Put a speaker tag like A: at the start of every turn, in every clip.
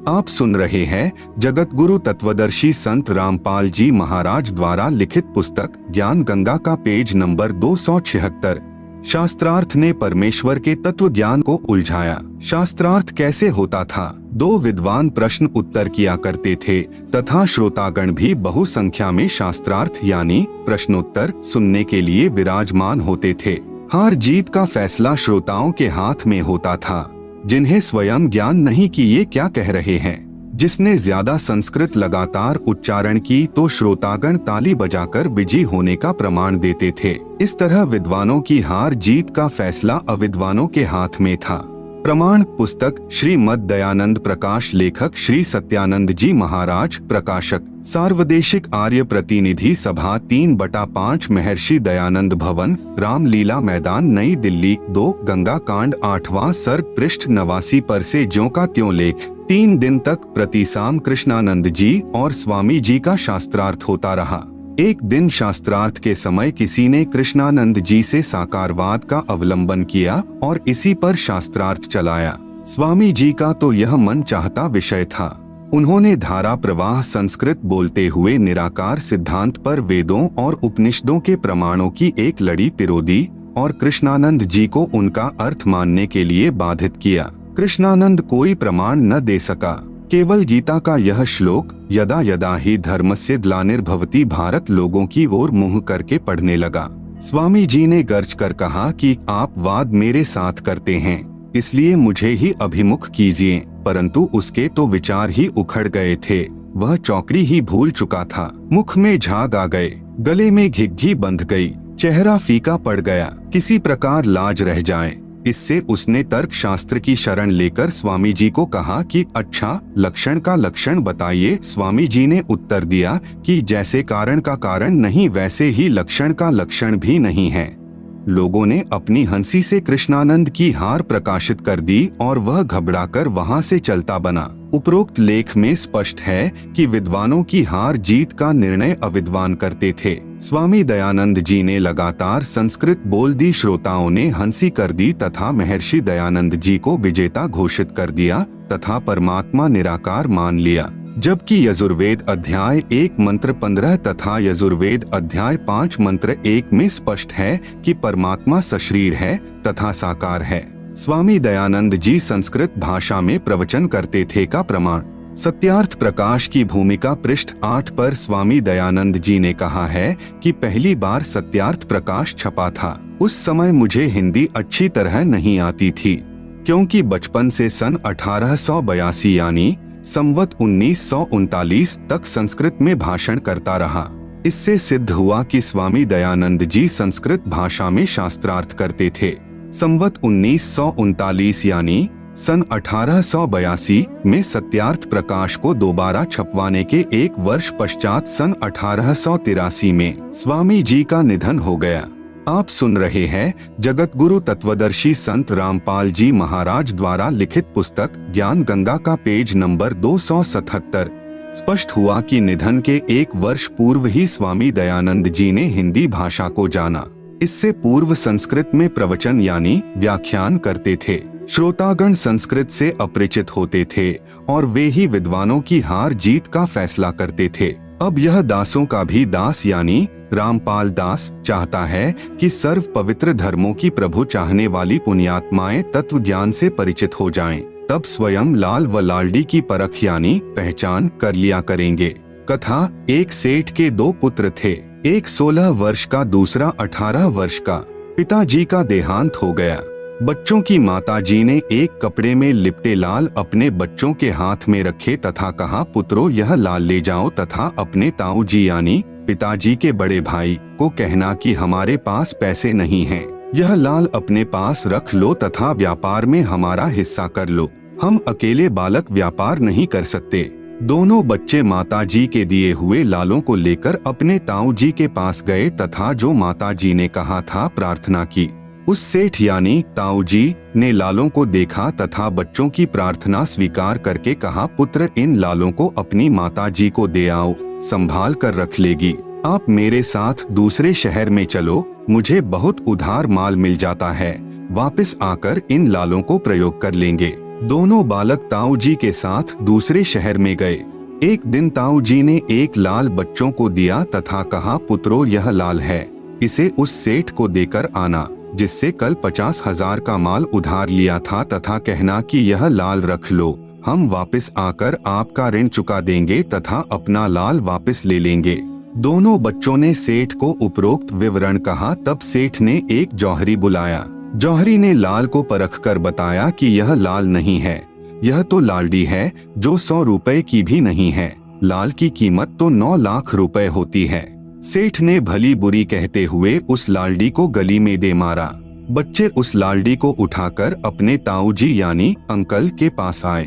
A: आप सुन रहे हैं जगत गुरु तत्वदर्शी संत रामपाल जी महाराज द्वारा लिखित पुस्तक ज्ञान गंगा का पेज नंबर 276। शास्त्रार्थ ने परमेश्वर के तत्व ज्ञान को उलझाया। शास्त्रार्थ कैसे होता था? दो विद्वान प्रश्न उत्तर किया करते थे तथा श्रोतागण भी बहु संख्या में शास्त्रार्थ यानी प्रश्नोत्तर सुनने के लिए विराजमान होते थे। हार जीत का फैसला श्रोताओं के हाथ में होता था, जिन्हें स्वयं ज्ञान नहीं कि ये क्या कह रहे हैं। जिसने ज्यादा संस्कृत लगातार उच्चारण की तो श्रोतागण ताली बजाकर विजयी होने का प्रमाण देते थे। इस तरह विद्वानों की हार जीत का फैसला अविद्वानों के हाथ में था। प्रमाण पुस्तक श्रीमद् दयानंद प्रकाश, लेखक श्री सत्यानंद जी महाराज, प्रकाशक सार्वदेशिक आर्य प्रतिनिधि सभा 3/5 महर्षि दयानंद भवन, रामलीला मैदान, नई दिल्ली 2। गंगा कांड 8वां सर्ग, पृष्ठ 89 पर से ज्यों का त्यों लेख। 3 दिन तक प्रतिसाम कृष्णानंद जी और स्वामी जी का शास्त्रार्थ होता रहा। एक दिन शास्त्रार्थ के समय किसी ने कृष्णानंद जी से साकारवाद का अवलंबन किया और इसी पर शास्त्रार्थ चलाया। स्वामी जी का तो यह मन चाहता विषय था। उन्होंने धारा प्रवाह संस्कृत बोलते हुए निराकार सिद्धांत पर वेदों और उपनिषदों के प्रमाणों की एक लड़ी पिरो दी और कृष्णानंद जी को उनका अर्थ मानने के लिए बाधित किया। कृष्णानंद कोई प्रमाण न दे सका। केवल गीता का यह श्लोक यदा यदा ही धर्मस्य ग्लानिर्भवति भारत लोगों की ओर मुंह करके पढ़ने लगा। स्वामी जी ने गर्ज कर कहा कि आप वाद मेरे साथ करते हैं, इसलिए मुझे ही अभिमुख कीजिए। परंतु उसके तो विचार ही उखड़ गए थे। वह चौकड़ी ही भूल चुका था। मुख में झाग आ गए, गले में घिघी बंध गई, चेहरा फीका पड़ गया। किसी प्रकार लाज रह जाए, इससे उसने तर्क शास्त्र की शरण लेकर स्वामी जी को कहा कि अच्छा, लक्षण का लक्षण बताइए। स्वामी जी ने उत्तर दिया कि जैसे कारण का कारण नहीं, वैसे ही लक्षण का लक्षण भी नहीं है। लोगों ने अपनी हंसी से कृष्णानंद की हार प्रकाशित कर दी और वह घबराकर वहां से चलता बना। उपरोक्त लेख में स्पष्ट है कि विद्वानों की हार जीत का निर्णय अविद्वान करते थे। स्वामी दयानंद जी ने लगातार संस्कृत बोल दी, श्रोताओं ने हंसी कर दी तथा महर्षि दयानंद जी को विजेता घोषित कर दिया तथा परमात्मा निराकार मान लिया। जबकि यजुर्वेद अध्याय 1 मंत्र 15 तथा यजुर्वेद अध्याय 5 मंत्र 1 में स्पष्ट है कि परमात्मा सशरीर है तथा साकार है। स्वामी दयानंद जी संस्कृत भाषा में प्रवचन करते थे का प्रमाण। सत्यार्थ प्रकाश की भूमिका पृष्ठ 8 पर स्वामी दयानंद जी ने कहा है कि पहली बार सत्यार्थ प्रकाश छपा था। उस समय मुझे हिंदी अच्छी तरह नहीं आती थी, क्योंकि बचपन से सन 1882 यानी संवत 1939 तक संस्कृत में भाषण करता रहा। इससे सिद्ध हुआ कि स्वामी दयानंद जी संस्कृत भाषा में शास्त्रार्थ करते थे। संवत 1939 यानी सन 1882 में सत्यार्थ प्रकाश को दोबारा छपवाने के 1 वर्ष पश्चात सन 1883 में स्वामी जी का निधन हो गया। आप सुन रहे हैं जगत गुरु तत्वदर्शी संत रामपाल जी महाराज द्वारा लिखित पुस्तक ज्ञान गंगा का पेज नंबर 277। स्पष्ट हुआ कि निधन के 1 वर्ष पूर्व ही स्वामी दयानंद जी ने हिंदी भाषा को जाना। इससे पूर्व संस्कृत में प्रवचन यानी व्याख्यान करते थे। श्रोतागण संस्कृत से अपरिचित होते थे और वे ही विद्वानों की हार जीत का फैसला करते थे। अब यह दासों का भी दास यानी रामपाल दास चाहता है कि सर्व पवित्र धर्मों की प्रभु चाहने वाली पुण्यात्माएं तत्व ज्ञान से परिचित हो जाएं। तब स्वयं लाल व लालडी की परख यानी पहचान कर लिया करेंगे। कथा, एक सेठ के 2 पुत्र थे। एक 16 वर्ष का, दूसरा 18 वर्ष का। पिताजी का देहांत हो गया। बच्चों की माताजी ने एक कपड़े में लिपटे लाल अपने बच्चों के हाथ में रखे तथा कहा, पुत्रों यह लाल ले जाओ तथा अपने ताऊ जी यानी पिताजी के बड़े भाई को कहना कि हमारे पास पैसे नहीं हैं। यह लाल अपने पास रख लो तथा व्यापार में हमारा हिस्सा कर लो। हम अकेले बालक व्यापार नहीं कर सकते। दोनों बच्चे माताजी के दिए हुए लालों को लेकर अपने ताऊ जी के पास गए तथा जो माताजी ने कहा था प्रार्थना की। उस सेठ यानी ताऊ जी ने लालों को देखा तथा बच्चों की प्रार्थना स्वीकार करके कहा, पुत्र इन लालों को अपनी माताजी को दे आओ, संभाल कर रख लेगी। आप मेरे साथ दूसरे शहर में चलो, मुझे बहुत उधार माल मिल जाता है, वापस आकर इन लालों को प्रयोग कर लेंगे। दोनों बालक ताऊ जी के साथ दूसरे शहर में गए। एक दिन ताऊ जी ने एक लाल बच्चों को दिया तथा कहा, पुत्रो यह लाल है, इसे उस सेठ को देकर आना जिससे कल 50,000 का माल उधार लिया था, तथा कहना कि यह लाल रख लो, हम वापस आकर आपका ऋण चुका देंगे तथा अपना लाल वापस ले लेंगे। दोनों बच्चों ने सेठ को उपरोक्त विवरण कहा। तब सेठ ने एक जौहरी बुलाया। जौहरी ने लाल को परख कर बताया कि यह लाल नहीं है, यह तो लालडी है जो 100 रुपए की भी नहीं है। लाल की कीमत तो 9 लाख रुपए होती है। सेठ ने भली बुरी कहते हुए उस लालडी को गली में दे मारा। बच्चे उस लालडी को उठाकर अपने ताऊ जी यानी अंकल के पास आए।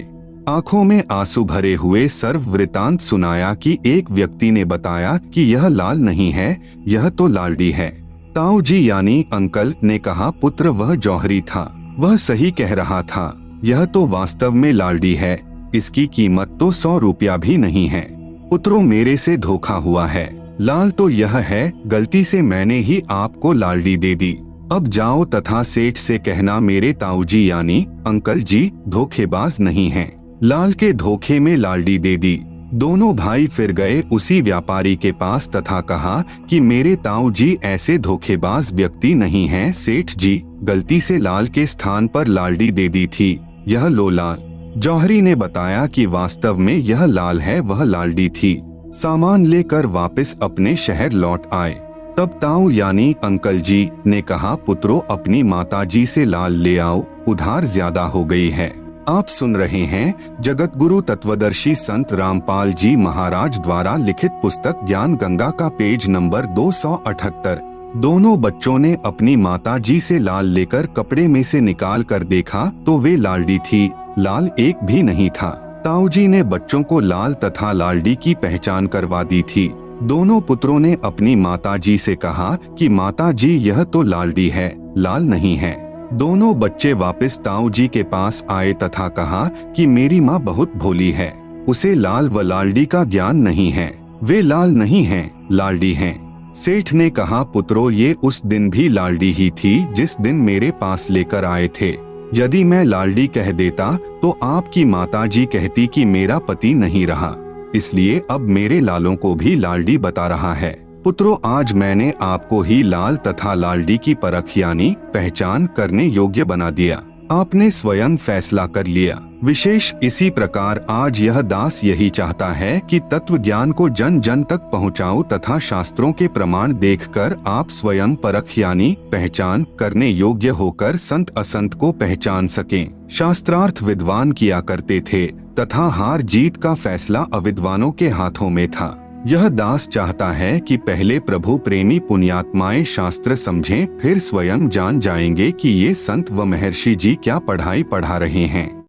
A: आंखों में आंसू भरे हुए सर्व वृतांत सुनाया कि एक व्यक्ति ने बताया कि यह लाल नहीं है, यह तो लालडी है। ताऊ जी यानी अंकल ने कहा, पुत्र वह जौहरी था, वह सही कह रहा था, यह तो वास्तव में लालडी है, इसकी कीमत तो 100 रुपया भी नहीं है। पुत्रों मेरे से धोखा हुआ है, लाल तो यह है, गलती से मैंने ही आपको लालडी दे दी। अब जाओ तथा सेठ से कहना मेरे ताऊ जी यानी अंकल जी धोखेबाज नहीं हैं, लाल के धोखे में लालडी दे दी। दोनों भाई फिर गए उसी व्यापारी के पास तथा कहा कि मेरे ताऊ जी ऐसे धोखेबाज व्यक्ति नहीं हैं, सेठ जी गलती से लाल के स्थान पर लालडी दे दी थी, यह लो लाल। जौहरी ने बताया कि वास्तव में यह लाल है, वह लालडी थी। सामान लेकर वापस अपने शहर लौट आए। तब ताऊ यानी अंकल जी ने कहा, पुत्रो अपनी माताजी से लाल ले आओ, उधार ज्यादा हो गई है। आप सुन रहे हैं जगत गुरु तत्वदर्शी संत रामपाल जी महाराज द्वारा लिखित पुस्तक ज्ञान गंगा का पेज नंबर 278। दोनों बच्चों ने अपनी माताजी से लाल लेकर कपड़े में से निकाल कर देखा तो वे लालडी थी, लाल एक भी नहीं था। ताऊ जी ने बच्चों को लाल तथा लालडी की पहचान करवा दी थी। दोनों पुत्रों ने अपनी माताजी से कहा कि माताजी यह तो लालडी है, लाल नहीं है। दोनों बच्चे वापस ताऊ जी के पास आए तथा कहा कि मेरी माँ बहुत भोली है, उसे लाल व लालडी का ज्ञान नहीं है, वे लाल नहीं हैं, लालडी हैं। सेठ ने कहा, पुत्रो ये उस दिन भी लालडी ही थी जिस दिन मेरे पास लेकर आए थे। यदि मैं लालडी कह देता तो आपकी माताजी कहती कि मेरा पति नहीं रहा, इसलिए अब मेरे लालों को भी लालडी बता रहा है। पुत्रो आज मैंने आपको ही लाल तथा लालडी की परख यानी पहचान करने योग्य बना दिया, आपने स्वयं फैसला कर लिया। विशेष इसी प्रकार आज यह दास यही चाहता है कि तत्व ज्ञान को जन जन तक पहुँचाऊं तथा शास्त्रों के प्रमाण देखकर आप स्वयं परख यानी पहचान करने योग्य होकर संत असंत को पहचान सकें। शास्त्रार्थ विद्वान किया करते थे तथा हार जीत का फैसला अविद्वानों के हाथों में था। यह दास चाहता है कि पहले प्रभु प्रेमी पुण्यात्माएं शास्त्र समझें, फिर स्वयं जान जाएंगे कि ये संत व महर्षि जी क्या पढ़ाई पढ़ा रहे हैं।